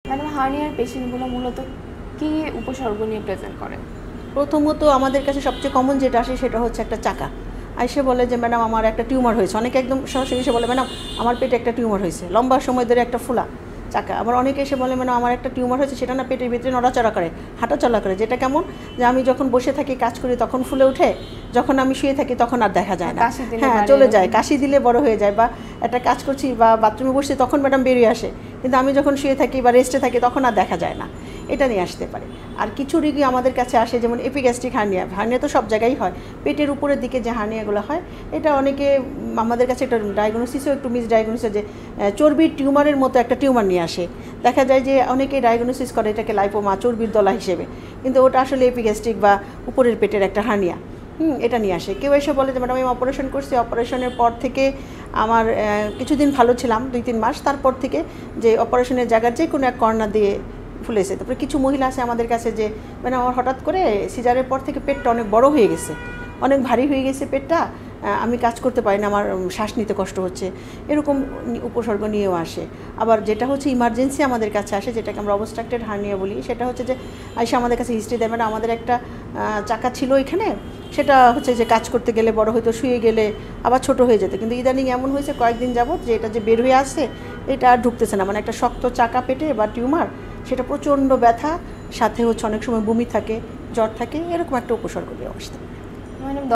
Madam, হার্নিয়ার পেশেন্টগুলো মূলত কি উপসর্গ নিয়ে প্রেজেন্ট করেন? প্রথমত আমাদের কাছে সবচেয়ে কমন যেটা আসে সেটা হচ্ছে একটা চাকা। এসে বলে যে ম্যাডাম আমার একটা টিউমার হয়েছে, অনেকে একদম সরাসরি এসে বলে ম্যাডাম আমার পেটে একটা টিউমার হয়েছে, লম্বা সময় ধরে একটা ফুলা চাকা। আবার অনেকে এসে বলে ম্যাডাম আমার একটা টিউমার হয়েছে, সেটা না পেটের ভিতরে নড়াচড়া করে, হাঁটাচলা করে, যেটা কেমন যে আমি যখন বসে থাকি কাজ করি তখন ফুলে ওঠে, যখন আমি শুয়ে থাকি তখন আর দেখা যায় না, হ্যাঁ চলে যায়, কাশি দিলে বড় হয়ে যায়, বা একটা কাজ করছি বা বাথরুমে বসছি তখন ম্যাডাম বেরিয়ে আসে, কিন্তু আমি যখন শুয়ে থাকি বা রেস্টে থাকি তখন আর দেখা যায় না। এটা নিয়ে আসতে পারে। আর কিছু রোগী আমাদের কাছে আসে যেমন এপিগ্যাস্ট্রিক হার্নিয়া, হার্নিয়া তো সব জায়গায় হয়, পেটের উপরের দিকে যে হার্নিয়াগুলো হয়, এটা অনেকে আমাদের কাছে একটা ডায়াগনোসিসও একটু মিস ডায়াগনোসিস, যে চর্বির টিউমারের মতো একটা টিউমার নিয়ে আসে, দেখা যায় যে অনেকে ডায়াগনোসিস করে এটাকে লাইপোমা, চর্বির দলা হিসেবে, কিন্তু ওটা আসলে এপিগ্যাস্ট্রিক বা উপরের পেটের একটা হার্নিয়া। এটা নিয়ে আসে। কেউ এসে বলে যে ম্যাডাম আমি অপারেশন করছি, অপারেশনের পর থেকে আমার কিছুদিন ভালো ছিলাম, 2-3 মাস, তারপর থেকে যে অপারেশনের জায়গার যে কোনো এক কর্নার দিয়ে ফুলেছে। তারপরে কিছু মহিলা আছে আমাদের কাছে যে মানে আমার হঠাৎ করে সিজারের পর থেকে পেটটা অনেক বড় হয়ে গেছে, অনেক ভারী হয়ে গেছে পেটটা, আমি কাজ করতে পারি না, আমার শ্বাস নিতে কষ্ট হচ্ছে, এরকম উপসর্গ নিয়েও আসে। আবার যেটা হচ্ছে ইমার্জেন্সি আমাদের কাছে আসে, যেটাকে আমরা অবস্ট্রাকটেড হার্নিয়া বলি, সেটা হচ্ছে যে এসে আমাদের কাছে হিস্ট্রি দেয় মানে আমাদের একটা চাকা ছিল এখানে, সেটা হচ্ছে যে কাজ করতে গেলে বড় হয়তো, শুয়ে গেলে আবার ছোট হয়ে যেত, কিন্তু ইদানিং এমন হয়েছে কয়েকদিন যাবত যে এটা যে বের হয়ে আসছে এটা আর ঢুকতেছে না, মানে একটা শক্ত চাকা পেটে বা টিউমার, সেটা প্রচণ্ড ব্যথা, সাথে হচ্ছে অনেক সময় বমি থাকে, জ্বর থাকে, এরকম একটা উপসর্গ দিয়ে আসতে। ম্যাডাম